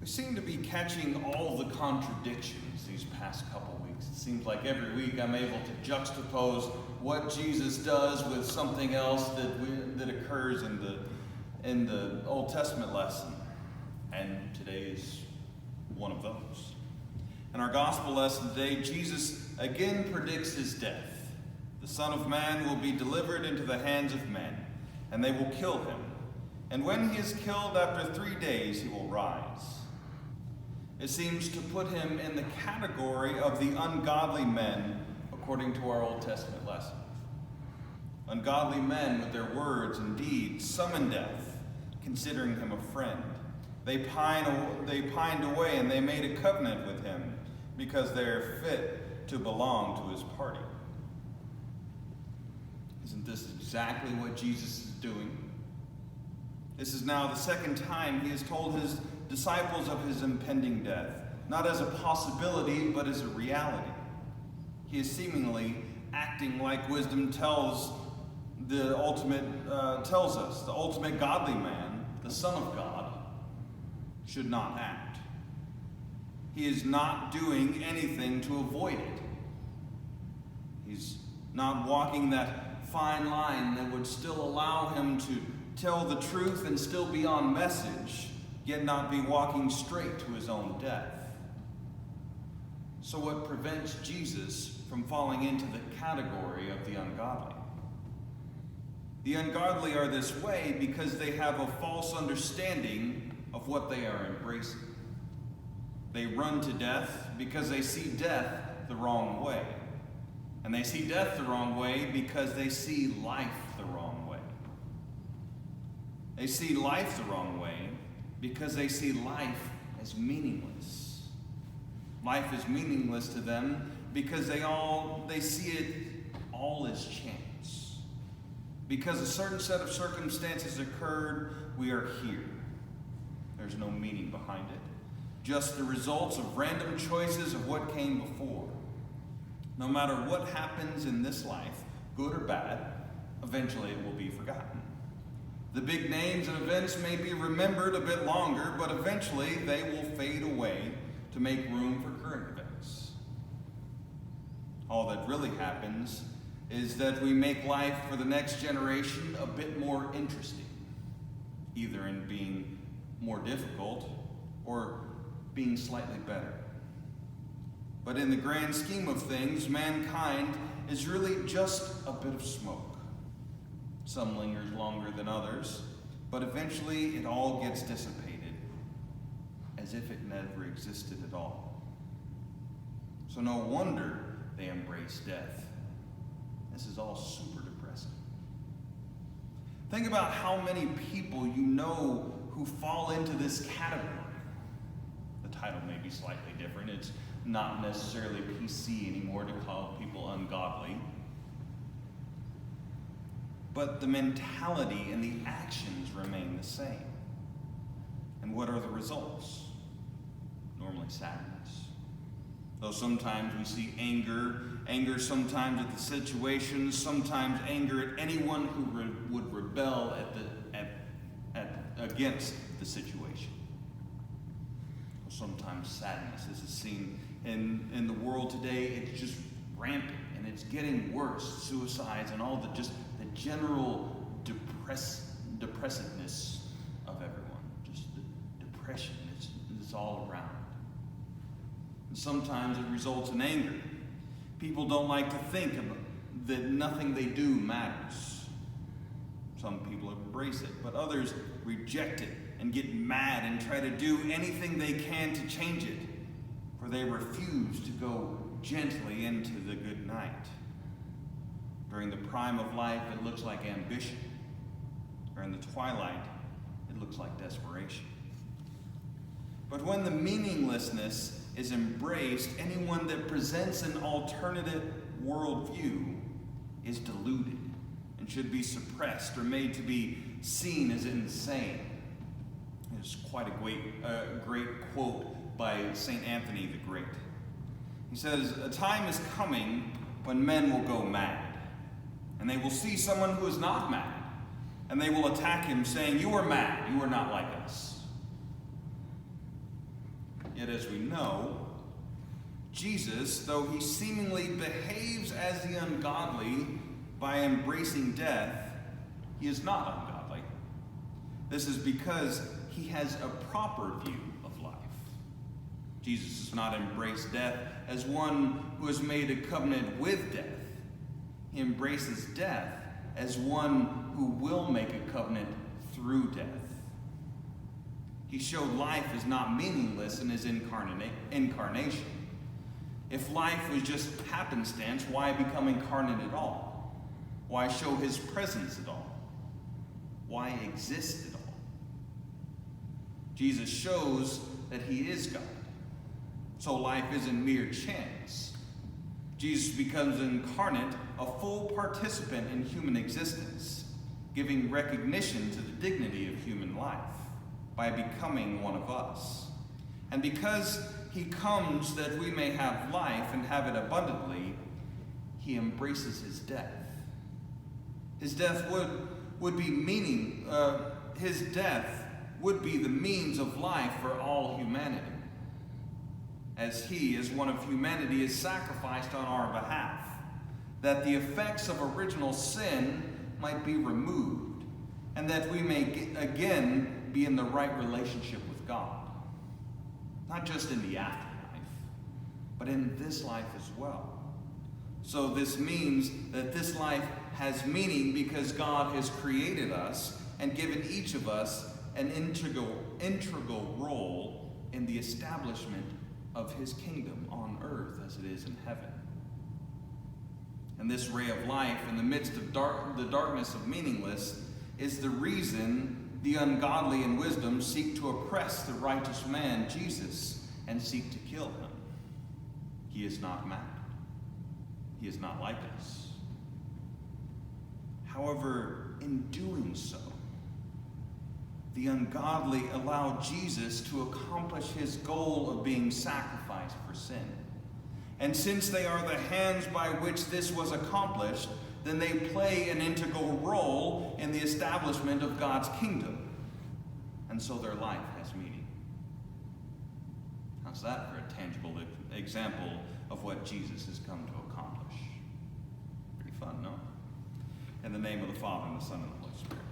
seem to be catching all the contradictions these past couple weeks. It seems like every week I'm able to juxtapose what Jesus does with something else that occurs in the Old Testament lesson. And today is one of those. In our gospel lesson today, Jesus again predicts his death. The Son of Man will be delivered into the hands of men, and they will kill him. And when he is killed, after 3 days he will rise. It seems to put him in the category of the ungodly men, according to our Old Testament lesson. Ungodly men with their words and deeds summon death, considering him a friend. They pined away, and they made a covenant with him because they are fit to belong to his party. Isn't this exactly what Jesus is doing? This is now the second time he has told his disciples of his impending death, not as a possibility, but as a reality. He is seemingly acting like wisdom tells us. The ultimate godly man, the Son of God, should not act. He is not doing anything to avoid it. He's not walking that fine line that would still allow him to tell the truth and still be on message, yet not be walking straight to his own death. So what prevents Jesus from falling into the category of the ungodly? The ungodly are this way because they have a false understanding of what they are embracing. They run to death because they see death the wrong way. And they see death the wrong way because they see life the wrong way. They see life the wrong way because they see life as meaningless. Life is meaningless to them because they see it all as chance. Because a certain set of circumstances occurred, we are here. There's no meaning behind it. Just the results of random choices of what came before. No matter what happens in this life, good or bad, eventually it will be forgotten. The big names and events may be remembered a bit longer, but eventually they will fade away to make room for current events. All that really happens is that we make life for the next generation a bit more interesting, either in being more difficult or being slightly better. But in the grand scheme of things, mankind is really just a bit of smoke. Some lingers longer than others, but eventually it all gets dissipated as if it never existed at all. So no wonder they embrace death. This is all super depressing. Think about how many people you know who fall into this category. The title may be slightly different. It's not necessarily PC anymore to call people ungodly. But the mentality and the actions remain the same. And what are the results? Normally sadness. Though sometimes we see anger sometimes at the situation, sometimes anger at anyone who would rebel against the situation. Sometimes sadness, as is seen in the world today, it's just rampant and it's getting worse. Suicides and all the general depressiveness of everyone. Just the depression is all around. And sometimes it results in anger. People don't like to think that nothing they do matters. Some people embrace it, but others reject it and get mad and try to do anything they can to change it, for they refuse to go gently into the good night. During the prime of life, it looks like ambition. During the twilight, it looks like desperation. But when the meaninglessness is embraced, anyone that presents an alternative worldview is deluded and should be suppressed or made to be seen as insane. There's quite a great quote by St. Anthony the Great. He says, "A time is coming when men will go mad, and they will see someone who is not mad, and they will attack him, saying, 'You are mad, you are not like us.' Yet as we know, Jesus, though he seemingly behaves as the ungodly by embracing death, he is not ungodly. This is because he has a proper view of life. Jesus does not embrace death as one who has made a covenant with death. He embraces death as one who will make a covenant through death. He showed life is not meaningless in his incarnation. If life was just happenstance, why become incarnate at all? Why show his presence at all? Why exist at all? Jesus shows that he is God. So life isn't mere chance. Jesus becomes incarnate, a full participant in human existence, giving recognition to the dignity of human life by becoming one of us. And because he comes that we may have life and have it abundantly, he embraces his death. His death would be his death would be the means of life for all humanity, as he, as one of humanity, is sacrificed on our behalf, that the effects of original sin might be removed, and that we may again be in the right relationship with God. Not just in the afterlife, but in this life as well. So this means that this life has meaning because God has created us and given each of us an integral role in the establishment of his kingdom on earth as it is in heaven. And this ray of life in the midst of the darkness of meaningless is the reason the ungodly in wisdom seek to oppress the righteous man, Jesus, and seek to kill him. He is not mad. He is not like us. However, in doing so, the ungodly allow Jesus to accomplish his goal of being sacrificed for sin. And since they are the hands by which this was accomplished, then they play an integral role in the establishment of God's kingdom. And so their life has meaning. How's that for a tangible example of what Jesus has come to accomplish? Pretty fun, no? In the name of the Father, and the Son, and the Holy Spirit.